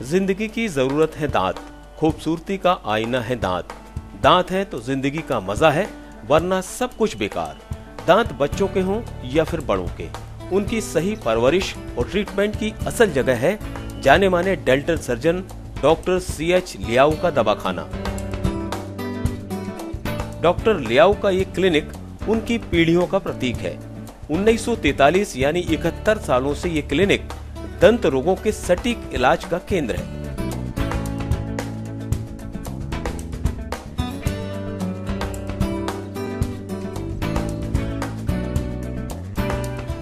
जिंदगी की जरूरत है दांत, खूबसूरती का आईना है दांत। दांत है तो जिंदगी का मजा है, वरना सब कुछ बेकार। दांत बच्चों के हों या फिर बड़ों के, उनकी सही परवरिश और ट्रीटमेंट की असल जगह है जाने माने डेंटल सर्जन डॉक्टर CH लियाओ का दवाखाना। डॉक्टर लियाओ का ये क्लिनिक उनकी पीढ़ियों का प्रतीक है। 1943 यानी 71 सालों से ये क्लिनिक दंत रोगों के सटीक इलाज का केंद्र है।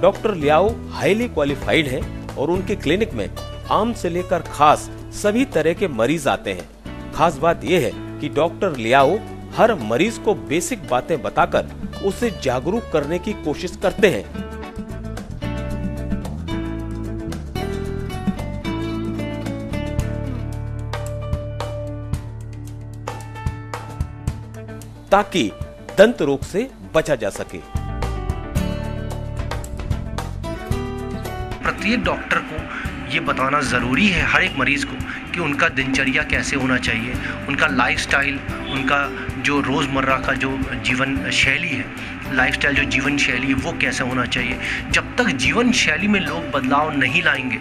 डॉक्टर लियाओ हाईली क्वालिफाइड हैं और उनके क्लिनिक में आम से लेकर खास सभी तरह के मरीज आते हैं। खास बात यह है कि डॉक्टर लियाओ हर मरीज को बेसिक बातें बताकर उसे जागरूक करने की कोशिश करते हैं। ताकि दंत रोग से बचा जा सके। प्रत्येक डॉक्टर को ये बताना ज़रूरी है हर एक मरीज़ को कि उनका दिनचर्या कैसे होना चाहिए, उनका लाइफस्टाइल, उनका जो रोज़मर्रा का जो जीवन शैली है, लाइफस्टाइल जो जीवन शैली है वो कैसे होना चाहिए। जब तक जीवन शैली में लोग बदलाव नहीं लाएंगे,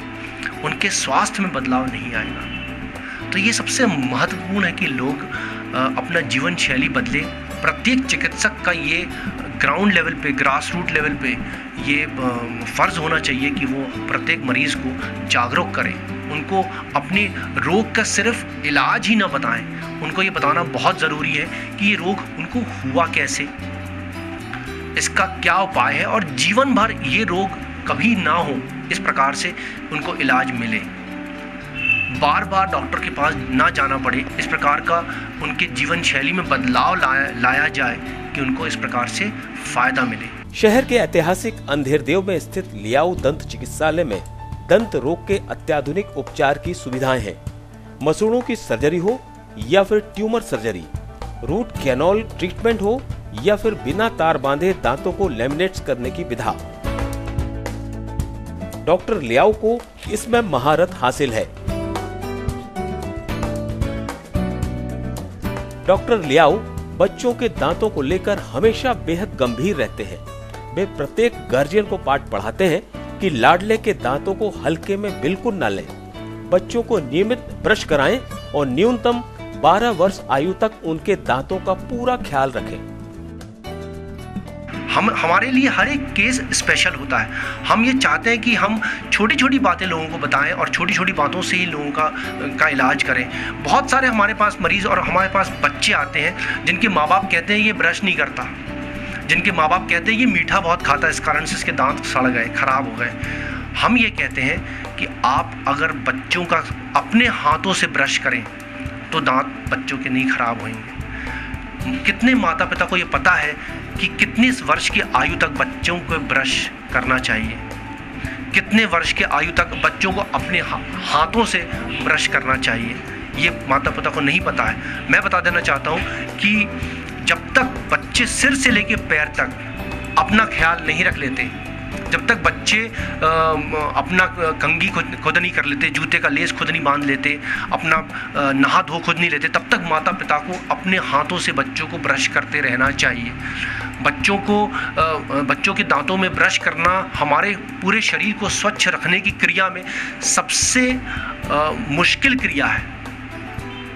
उनके स्वास्थ्य में बदलाव नहीं आएगा। तो ये सबसे महत्वपूर्ण है कि लोग अपना जीवन शैली बदले। प्रत्येक चिकित्सक का ये ग्राउंड लेवल पे, ग्रास रूट लेवल पे ये फ़र्ज़ होना चाहिए कि वो प्रत्येक मरीज़ को जागरूक करें, उनको अपने रोग का सिर्फ इलाज ही ना बताएं, उनको ये बताना बहुत ज़रूरी है कि ये रोग उनको हुआ कैसे, इसका क्या उपाय है और जीवन भर ये रोग कभी ना हो, इस प्रकार से उनको इलाज मिले। बार बार डॉक्टर के पास ना जाना पड़े, इस प्रकार का उनके जीवन शैली में बदलाव लाया जाए कि उनको इस प्रकार से फायदा मिले। शहर के ऐतिहासिक अंधेरदेव में स्थित लियाओ दंत चिकित्सालय में दंत रोग के अत्याधुनिक उपचार की सुविधाएं हैं। मसूड़ों की सर्जरी हो या फिर tumour surgery, root canal treatment हो या फिर बिना तार बांधे दांतों को लैमिनेट्स करने की विधा, डॉक्टर लियाओ को इसमें महारत हासिल है। डॉक्टर लियाओ बच्चों के दांतों को लेकर हमेशा बेहद गंभीर रहते हैं। वे प्रत्येक गार्जियन को पाठ पढ़ाते हैं कि लाडले के दांतों को हल्के में बिल्कुल न लें। बच्चों को नियमित ब्रश कराएं और न्यूनतम 12 वर्ष आयु तक उनके दांतों का पूरा ख्याल रखें। हमारे लिए हर एक केस स्पेशल होता है। हम ये चाहते हैं कि हम छोटी छोटी बातें लोगों को बताएं और छोटी छोटी बातों से ही लोगों का इलाज करें। बहुत सारे हमारे पास मरीज़ और हमारे पास बच्चे आते हैं जिनके माँ बाप कहते हैं ये ब्रश नहीं करता, जिनके माँ बाप कहते हैं ये मीठा बहुत खाता है, इस कारण से इसके दांत सड़ गए, खराब हो गए। हम ये कहते हैं कि आप अगर बच्चों का अपने हाथों से ब्रश करें तो दांत बच्चों के नहीं खराब होंगे। कितने माता पिता को ये पता है कि कितने वर्ष की आयु तक बच्चों को ब्रश करना चाहिए, कितने वर्ष के आयु तक बच्चों को अपने हाथों से ब्रश करना चाहिए, ये माता पिता को नहीं पता है। मैं बता देना चाहता हूँ कि जब तक बच्चे सिर से लेकर पैर तक अपना ख्याल नहीं रख लेते, जब तक बच्चे अपना कंघी खुद नहीं कर लेते, जूते का लेस खुद नहीं बांध लेते, अपना नहा धो खुद नहीं लेते, तब तक माता पिता को अपने हाथों से बच्चों को ब्रश करते रहना चाहिए। बच्चों के दांतों में ब्रश करना हमारे पूरे शरीर को स्वच्छ रखने की क्रिया में सबसे मुश्किल क्रिया है।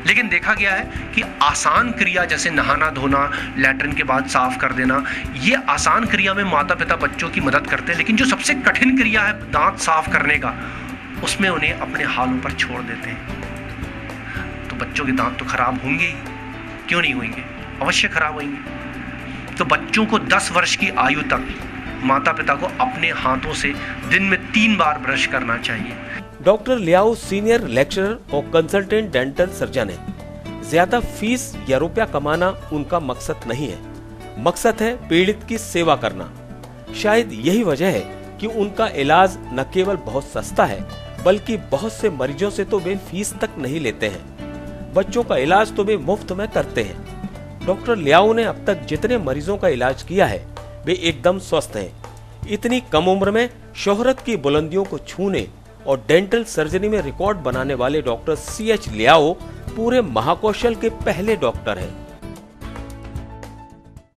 लेकिन देखा गया है कि आसान क्रिया जैसे नहाना धोना, लैट्रिन के बाद साफ कर देना, ये आसान क्रिया में माता पिता बच्चों की मदद करते हैं। लेकिन जो सबसे कठिन क्रिया है दांत साफ करने का, उसमें उन्हें अपने हालों पर छोड़ देते हैं। तो बच्चों के दांत तो खराब होंगे ही, क्यों नहीं होंगे, अवश्य खराब होंगे। तो बच्चों को 10 वर्ष की आयु तक माता पिता को अपने हाथों से दिन में 3 बार ब्रश करना चाहिए। डॉक्टर लियाओ सीनियर लेक्चरर और कंसल्टेंट डेंटल सर्जन है। ज्यादा फीस या रुपया कमाना उनका मकसद नहीं है, मकसद है पीड़ित की सेवा करना। शायद यही वजह है कि उनका इलाज न केवल बहुत सस्ता है, बल्कि बहुत से मरीजों से तो वे फीस तक नहीं लेते हैं। बच्चों का इलाज तो वे मुफ्त में करते हैं। डॉक्टर लियाओ ने अब तक जितने मरीजों का इलाज किया है वे एकदम स्वस्थ हैं। इतनी कम उम्र में शोहरत की बुलंदियों को छूने और डेंटल सर्जरी में रिकॉर्ड बनाने वाले डॉक्टर CH लियाओ पूरे महाकौशल के पहले डॉक्टर हैं।